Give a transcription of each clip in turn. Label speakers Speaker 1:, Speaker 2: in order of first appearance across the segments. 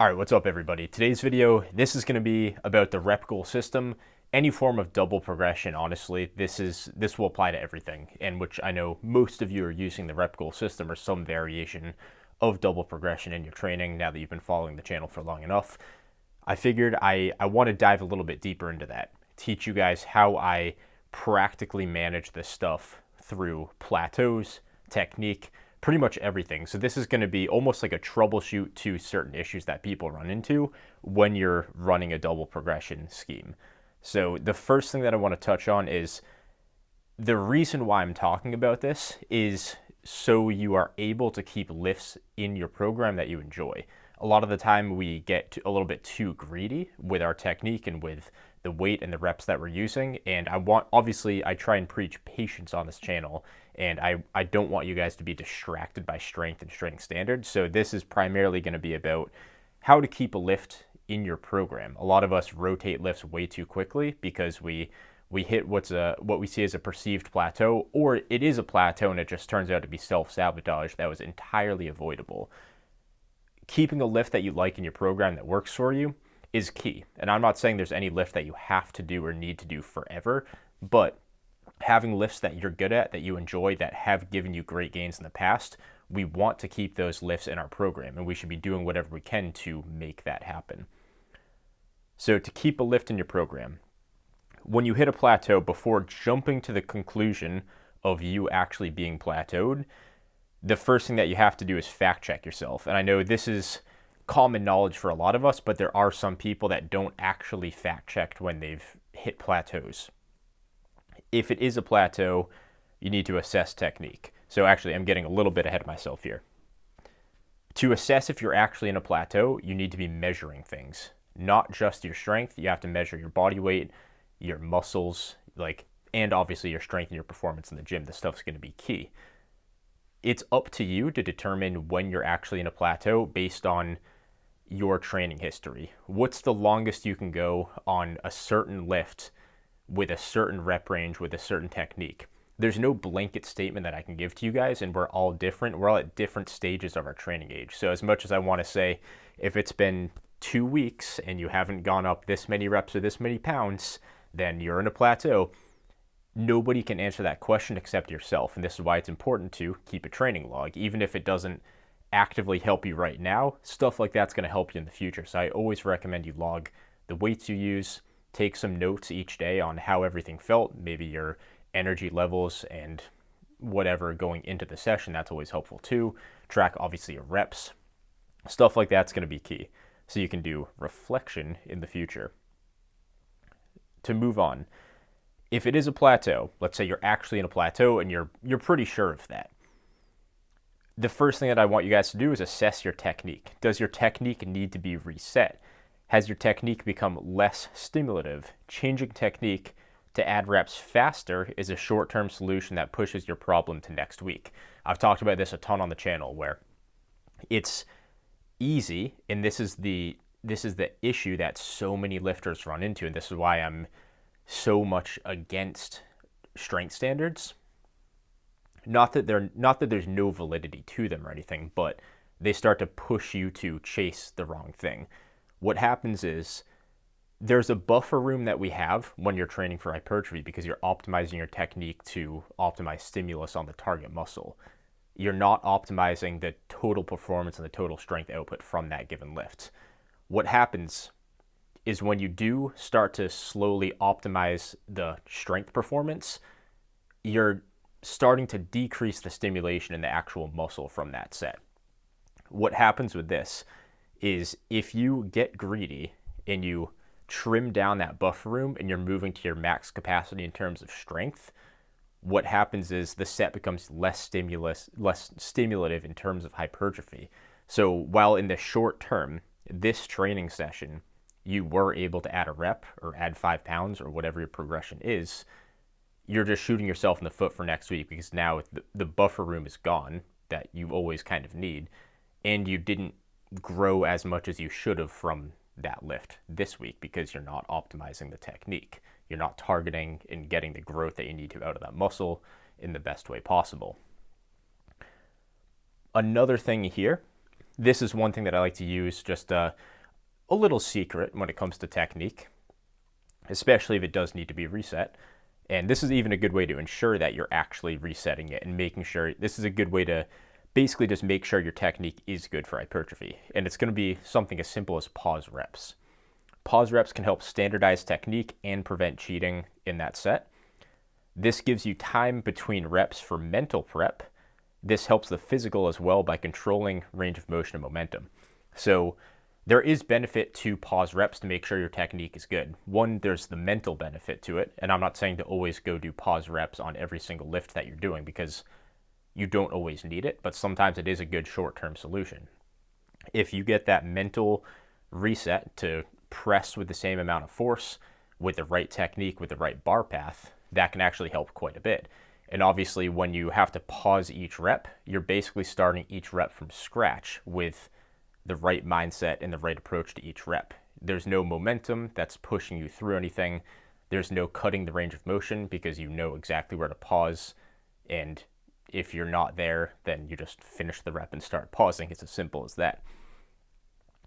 Speaker 1: All right, what's up everybody? Today's video, this is going to be about the rep goal system. Any form of double progression, honestly, this will apply to everything, and which I know most of you are using the rep goal system or some variation of double progression in your training now that you've been following the channel for long enough. I figured I want to dive a little bit deeper into that, teach you guys how I practically manage this stuff through plateaus, technique, pretty much everything. So this is going to be almost like a troubleshoot to certain issues that people run into when you're running a double progression scheme. So the first thing that I want to touch on is the reason why I'm talking about this is so you are able to keep lifts in your program that you enjoy. A lot of the time we get a little bit too greedy with our technique and with the weight and the reps that we're using. And obviously I try and preach patience on this channel, and I don't want you guys to be distracted by strength and strength standards. So this is primarily going to be about how to keep a lift in your program. A lot of us rotate lifts way too quickly because we hit what we see as a perceived plateau, or it is a plateau and it just turns out to be self-sabotage that was entirely avoidable. Keeping a lift that you like in your program that works for you is key. And I'm not saying there's any lift that you have to do or need to do forever, but having lifts that you're good at, that you enjoy, that have given you great gains in the past, we want to keep those lifts in our program, and we should be doing whatever we can to make that happen. So to keep a lift in your program, when you hit a plateau, before jumping to the conclusion of you actually being plateaued, the first thing that you have to do is fact check yourself. And I know this is common knowledge for a lot of us, but there are some people that don't actually fact check when they've hit plateaus. If it is a plateau, you need to assess technique. So actually, I'm getting a little bit ahead of myself here. To assess if you're actually in a plateau, you need to be measuring things, not just your strength. You have to measure your body weight, your muscles, and obviously your strength and your performance in the gym. This stuff's going to be key. It's up to you to determine when you're actually in a plateau based on your training history. What's the longest you can go on a certain lift with a certain rep range with a certain technique? There's no blanket statement that I can give to you guys, and we're all different. We're all at different stages of our training age. So as much as I want to say, if it's been 2 weeks and you haven't gone up this many reps or this many pounds, then you're in a plateau. Nobody can answer that question except yourself, and this is why it's important to keep a training log. Even if it doesn't actively help you right now, stuff like that's going to help you in the future. So I always recommend you log the weights you use, take some notes each day on how everything felt, maybe your energy levels and whatever going into the session. That's always helpful too. Track obviously your reps. Stuff like that's going to be key, so you can do reflection in the future. To move on, if it is a plateau, let's say you're actually in a plateau and you're pretty sure of that, the first thing that I want you guys to do is assess your technique. Does your technique need to be reset? Has your technique become less stimulative? Changing technique to add reps faster is a short-term solution that pushes your problem to next week. I've talked about this a ton on the channel, where it's easy, and this is the issue that so many lifters run into, and this is why I'm so much against strength standards. Not that there's no validity to them or anything, but they start to push you to chase the wrong thing. What happens is there's a buffer room that we have when you're training for hypertrophy, because you're optimizing your technique to optimize stimulus on the target muscle. You're not optimizing the total performance and the total strength output from that given lift. What happens is when you do start to slowly optimize the strength performance, you're starting to decrease the stimulation in the actual muscle from that set. What happens with this is if you get greedy and you trim down that buffer room and you're moving to your max capacity in terms of strength, what happens is the set becomes less stimulative in terms of hypertrophy. So while in the short term, this training session, you were able to add a rep or add 5 pounds or whatever your progression is, you're just shooting yourself in the foot for next week, because now the buffer room is gone that you always kind of need, and you didn't grow as much as you should have from that lift this week because you're not optimizing the technique. You're not targeting and getting the growth that you need to out of that muscle in the best way possible. Another thing here this is one thing that I like to use, just a little secret when it comes to technique, especially if it does need to be reset. And this is even a good way to ensure that you're actually resetting it and making sure. This is a good way to basically just make sure your technique is good for hypertrophy. And it's going to be something as simple as pause reps. Pause reps can help standardize technique and prevent cheating in that set. This gives you time between reps for mental prep. This helps the physical as well by controlling range of motion and momentum. So there is benefit to pause reps to make sure your technique is good. One, there's the mental benefit to it. And I'm not saying to always go do pause reps on every single lift that you're doing, because you don't always need it, but sometimes it is a good short-term solution. If you get that mental reset to press with the same amount of force, with the right technique, with the right bar path, that can actually help quite a bit. And obviously, when you have to pause each rep, you're basically starting each rep from scratch with the right mindset and the right approach to each rep. There's no momentum that's pushing you through anything. There's no cutting the range of motion, because you know exactly where to pause. And if you're not there, then you just finish the rep and start pausing. It's as simple as that.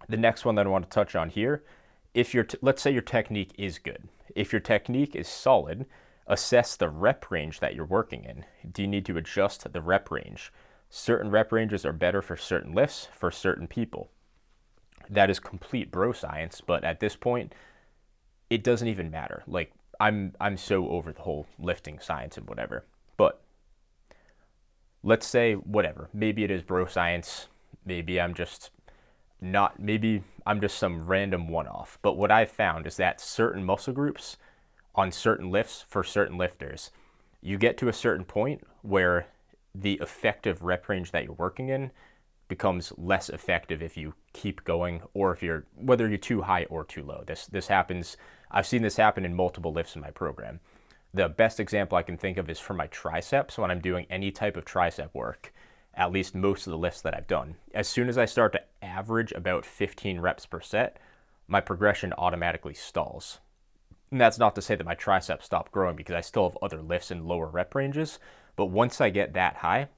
Speaker 1: The next one that I want to touch on here, if let's say your technique is good. If your technique is solid, assess the rep range that you're working in. Do you need to adjust the rep range? Certain rep ranges are better for certain lifts, for certain people. That is complete bro science, but at this point, it doesn't even matter. Like, I'm so over the whole lifting science and whatever. But let's say, whatever, maybe it is bro science, maybe I'm just some random one-off. But what I've found is that certain muscle groups on certain lifts for certain lifters, you get to a certain point where the effective rep range that you're working in becomes less effective if you keep going, or whether you're too high or too low. This happens. I've seen this happen in multiple lifts in my program. The best example I can think of is for my triceps. When I'm doing any type of tricep work, at least most of the lifts that I've done, as soon as I start to average about 15 reps per set, my progression automatically stalls. And that's not to say that my triceps stop growing, because I still have other lifts in lower rep ranges. But once I get that high,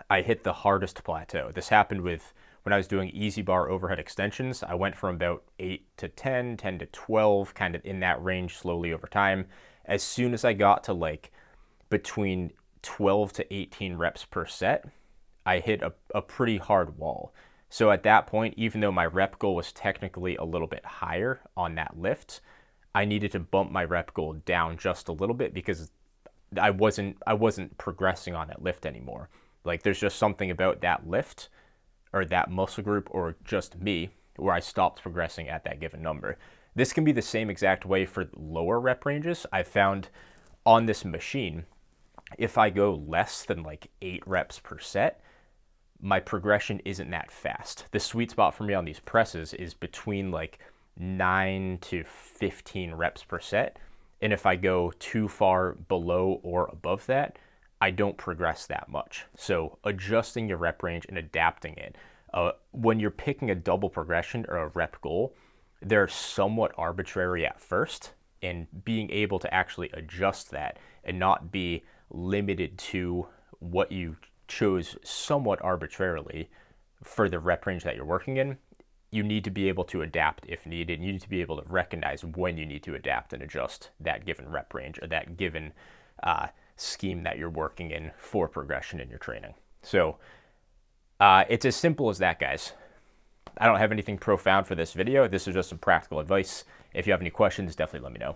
Speaker 1: I hit the hardest plateau. This happened when I was doing easy bar overhead extensions. I went from about 8 to 10, 10 to 12, kind of in that range slowly over time. As soon as I got to like between 12 to 18 reps per set, I hit a pretty hard wall. So at that point, even though my rep goal was technically a little bit higher on that lift, I needed to bump my rep goal down just a little bit, because I wasn't progressing on that lift anymore. Like, there's just something about that lift or that muscle group, or just me, where I stopped progressing at that given number. This can be the same exact way for lower rep ranges. I found on this machine, if I go less than like 8 reps per set, my progression isn't that fast. The sweet spot for me on these presses is between like 9 to 15 reps per set. And if I go too far below or above that, I don't progress that much. So adjusting your rep range and adapting it. When you're picking a double progression or a rep goal, they're somewhat arbitrary at first, and being able to actually adjust that and not be limited to what you chose somewhat arbitrarily for the rep range that you're working in, you need to be able to adapt if needed. You need to be able to recognize when you need to adapt and adjust that given rep range, or that given scheme that you're working in for progression in your training. So it's as simple as that, guys. I don't have anything profound for this video. This is just some practical advice. If you have any questions, definitely let me know.